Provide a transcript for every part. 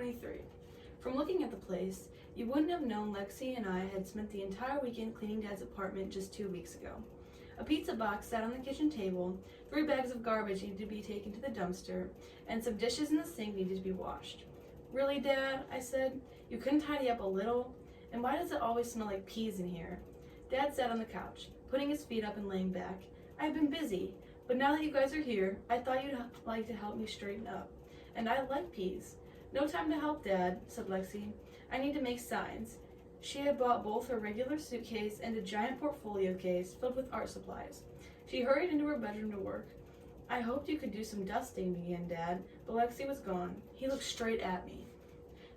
23. From looking at the place, you wouldn't have known Lexi and I had spent the entire weekend cleaning Dad's apartment just 2 weeks ago. A pizza box sat on the kitchen table, 3 bags of garbage needed to be taken to the dumpster, and some dishes in the sink needed to be washed. Really, Dad? I said. You couldn't tidy up a little? And why does it always smell like peas in here? Dad sat on the couch, putting his feet up and laying back. I've been busy, but now that you guys are here, I thought you'd like to help me straighten up. And I like peas. No time to help, Dad, said Lexi. I need to make signs. She had bought both her regular suitcase and a giant portfolio case filled with art supplies. She hurried into her bedroom to work. I hoped you could do some dusting, began Dad, but Lexi was gone. He looked straight at me.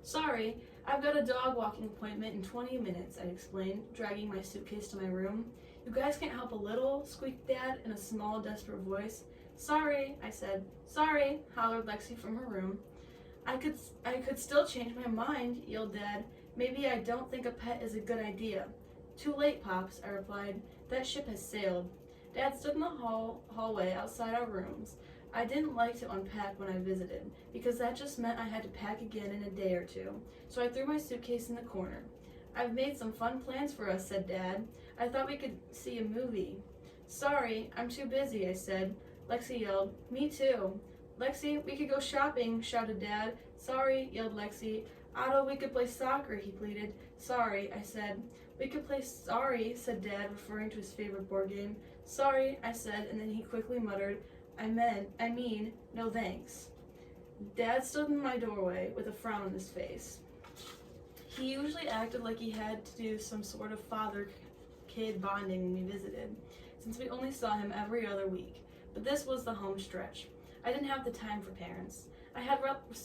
Sorry, I've got a dog walking appointment in 20 minutes, I explained, dragging my suitcase to my room. You guys can't help a little, squeaked Dad in a small, desperate voice. Sorry, I said. Sorry, hollered Lexi from her room. I could still change my mind, yelled Dad. Maybe I don't think a pet is a good idea. Too late, Pops, I replied. That ship has sailed. Dad stood in the hallway outside our rooms. I didn't like to unpack when I visited, because that just meant I had to pack again in a day or two, so I threw my suitcase in the corner. I've made some fun plans for us, said Dad. I thought we could see a movie. Sorry, I'm too busy, I said. Lexi yelled, Me too. Lexi, we could go shopping, shouted Dad. Sorry, yelled Lexi. Otto, we could play soccer, he pleaded. Sorry, I said. We could play sorry, said Dad, referring to his favorite board game. Sorry, I said, and then he quickly muttered, I mean, no thanks. Dad stood in my doorway with a frown on his face. He usually acted like he had to do some sort of father-kid bonding when we visited, since we only saw him every other week. But this was the home stretch. I didn't have the time for parents. I had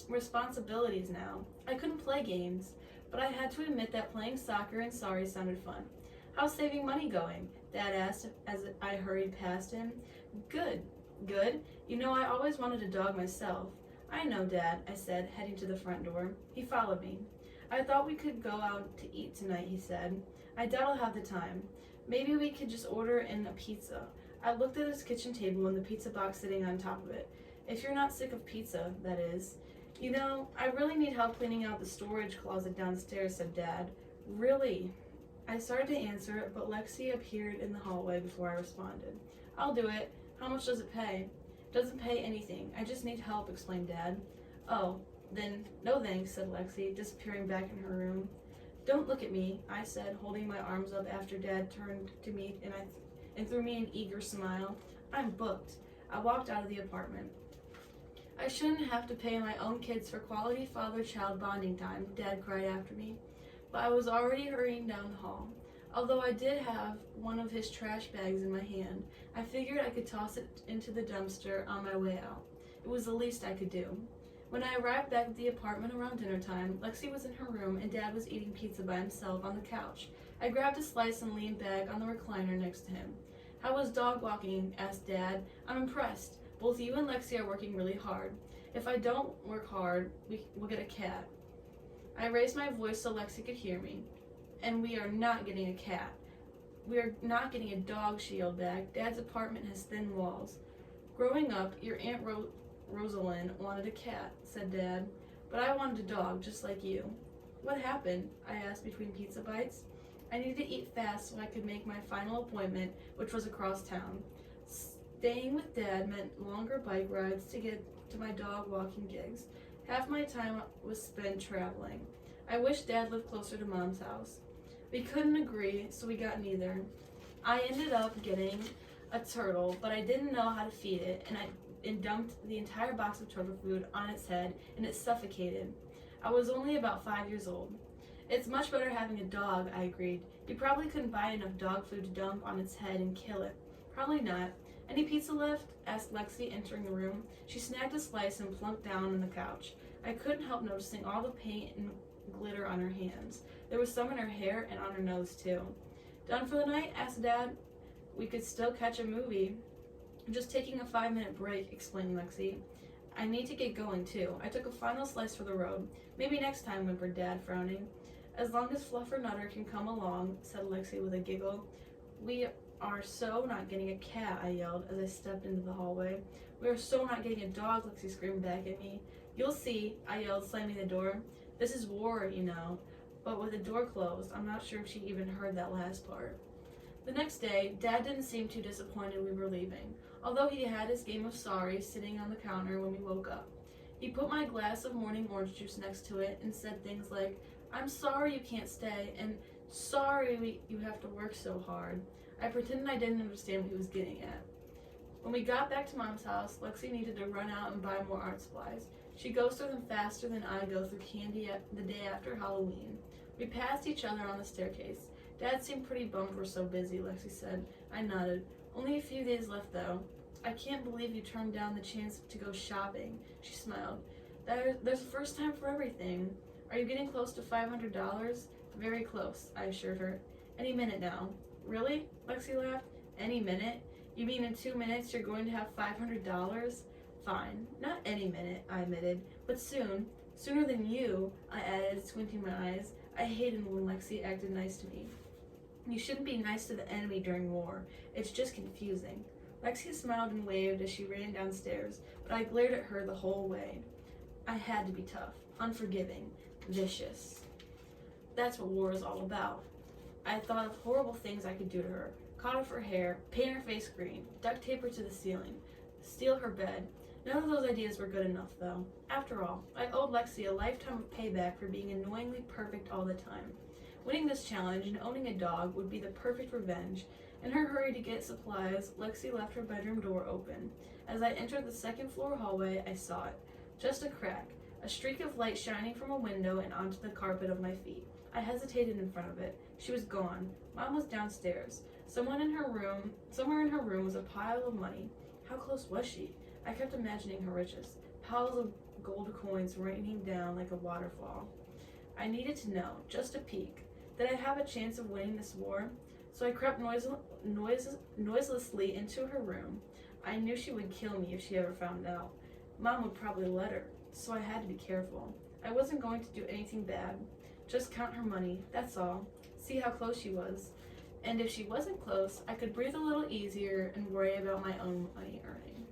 responsibilities now. I couldn't play games, but I had to admit that playing soccer and sorry sounded fun. How's saving money going? Dad asked as I hurried past him. Good. You know, I always wanted a dog myself. I know, Dad, I said, heading to the front door. He followed me. I thought we could go out to eat tonight, he said. I doubt I'll have the time. Maybe we could just order in a pizza. I looked at his kitchen table and the pizza box sitting on top of it. If you're not sick of pizza, that is. You know, I really need help cleaning out the storage closet downstairs, said Dad. Really? I started to answer, but Lexi appeared in the hallway before I responded. I'll do it. How much does it pay? Doesn't pay anything. I just need help, explained Dad. Oh, then no thanks, said Lexi, disappearing back in her room. Don't look at me, I said, holding my arms up after Dad turned to me and threw me an eager smile. I'm booked. I walked out of the apartment. I shouldn't have to pay my own kids for quality father-child bonding time, Dad cried after me. But I was already hurrying down the hall. Although I did have one of his trash bags in my hand, I figured I could toss it into the dumpster on my way out. It was the least I could do. When I arrived back at the apartment around dinner time, Lexi was in her room and Dad was eating pizza by himself on the couch. I grabbed a slice and leaned back on the recliner next to him. How was dog walking? Asked Dad. I'm impressed. Both you and Lexi are working really hard. If I don't work hard, we'll get a cat. I raised my voice so Lexi could hear me. And we are not getting a cat. We are not getting a dog, she yelled back. Dad's apartment has thin walls. Growing up, your Aunt Rosalind wanted a cat, said Dad. But I wanted a dog, just like you. What happened? I asked between pizza bites. I needed to eat fast so I could make my final appointment, which was across town. Staying with Dad meant longer bike rides to get to my dog walking gigs. Half my time was spent traveling. I wish Dad lived closer to Mom's house. We couldn't agree, so we got neither. I ended up getting a turtle, but I didn't know how to feed it, and dumped the entire box of turtle food on its head, and it suffocated. I was only about 5 years old. It's much better having a dog, I agreed. You probably couldn't buy enough dog food to dump on its head and kill it. Probably not. Any pizza left? Asked Lexi, entering the room. She snagged a slice and plunked down on the couch. I couldn't help noticing all the paint and glitter on her hands. There was some in her hair and on her nose, too. Done for the night? Asked Dad. We could still catch a movie. Just taking a 5-minute break, explained Lexi. I need to get going, too. I took a final slice for the road. Maybe next time, whimpered Dad, frowning. As long as Fluffer Nutter can come along, said Lexi with a giggle. We are so not getting a cat, I yelled as I stepped into the hallway. We are so not getting a dog, Lexi screamed back at me. "You'll see," I yelled, slamming the door. "This is war, you know." But with the door closed, I'm not sure if she even heard that last part. The next day, Dad didn't seem too disappointed we were leaving, although he had his game of sorry sitting on the counter when we woke up. He put my glass of morning orange juice next to it and said things like, "I'm sorry you can't stay," and "Sorry you have to work so hard." I pretended I didn't understand what he was getting at. When we got back to Mom's house, Lexi needed to run out and buy more art supplies. She goes through them faster than I go through candy the day after Halloween. We passed each other on the staircase. "Dad seemed pretty bummed we're so busy," Lexi said. I nodded. "Only a few days left, though." "I can't believe you turned down the chance to go shopping," she smiled. There's a first time for everything." "Are you getting close to $500? "Very close," I assured her. "Any minute now." "Really?" Lexi laughed. "Any minute? You mean in 2 minutes you're going to have $500? "Fine. Not any minute," I admitted. "But soon. Sooner than you," I added, squinting my eyes. I hated when Lexi acted nice to me. You shouldn't be nice to the enemy during war. It's just confusing. Lexi smiled and waved as she ran downstairs, but I glared at her the whole way. I had to be tough, unforgiving, vicious. That's what war is all about. I thought of horrible things I could do to her. Cut off her hair, paint her face green, duct tape her to the ceiling, steal her bed. None of those ideas were good enough, though. After all, I owed Lexi a lifetime of payback for being annoyingly perfect all the time. Winning this challenge and owning a dog would be the perfect revenge. In her hurry to get supplies, Lexi left her bedroom door open. As I entered the second-floor hallway, I saw it. Just a crack, a streak of light shining from a window and onto the carpet of my feet. I hesitated in front of it. She was gone. Mom was downstairs. Somewhere in her room was a pile of money. How close was she? I kept imagining her riches, piles of gold coins raining down like a waterfall. I needed to know, just a peek. Did I have a chance of winning this war? So I crept noiselessly into her room. I knew she would kill me if she ever found out. Mom would probably let her, so I had to be careful. I wasn't going to do anything bad. Just count her money, that's all. See how close she was. And if she wasn't close, I could breathe a little easier and worry about my own money earning.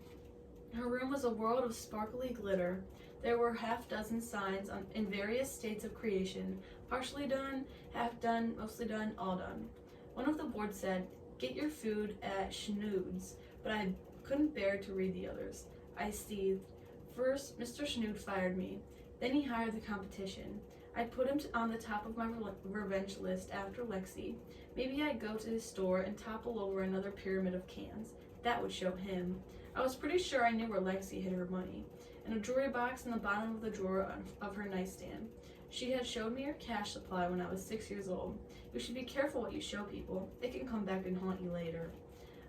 Her room was a world of sparkly glitter. There were half-dozen signs in various states of creation, partially done, half done, mostly done, all done. One of the boards said, "Get your food at Schnood's," but I couldn't bear to read the others. I seethed. First, Mr. Schnood fired me. Then he hired the competition. I'd put him on the top of my revenge list after Lexi. Maybe I'd go to his store and topple over another pyramid of cans. That would show him. I was pretty sure I knew where Lexi hid her money. In a jewelry box in the bottom of the drawer of her nightstand. She had showed me her cash supply when I was 6 years old. You should be careful what you show people. It can come back and haunt you later.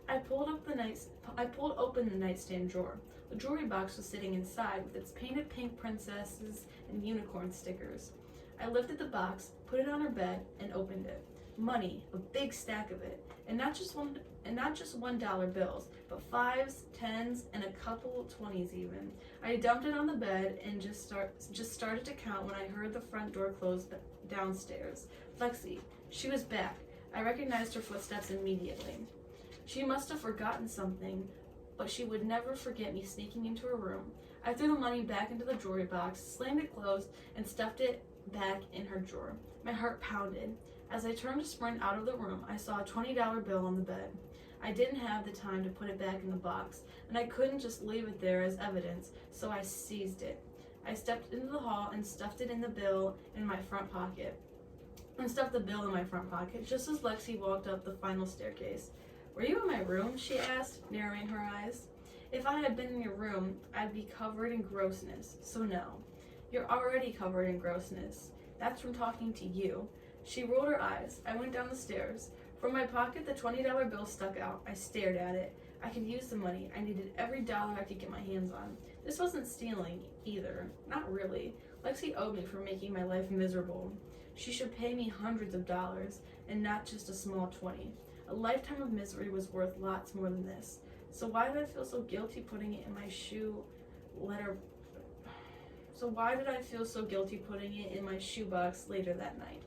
I pulled open the nightstand drawer. The jewelry box was sitting inside with its painted pink princesses and unicorn stickers. I lifted the box, put it on her bed, and opened it. Money, a big stack of it, and not just $1 bills, but 5s, 10s, and a couple 20s even. I dumped it on the bed and just started to count when I heard the front door close downstairs. Lexi, she was back. I recognized her footsteps immediately. She must have forgotten something, but she would never forget me sneaking into her room. I threw the money back into the jewelry box, slammed it closed, and stuffed it back in her drawer. My heart pounded. As I turned to sprint out of the room, I saw a $20 bill on the bed. I didn't have the time to put it back in the box, and I couldn't just leave it there as evidence, so I seized it. I stepped into the hall and stuffed the bill in my front pocket, just as Lexi walked up the final staircase. "Were you in my room?" she asked, narrowing her eyes. "If I had been in your room, I'd be covered in grossness, so no." "You're already covered in grossness. That's from talking to you." She rolled her eyes. I went down the stairs. From my pocket, the $20 bill stuck out. I stared at it. I could use the money. I needed every dollar I could get my hands on. This wasn't stealing, either. Not really. Lexi owed me for making my life miserable. She should pay me hundreds of dollars, and not just a small 20. A lifetime of misery was worth lots more than this. So why did I feel so guilty putting it in my shoebox later that night?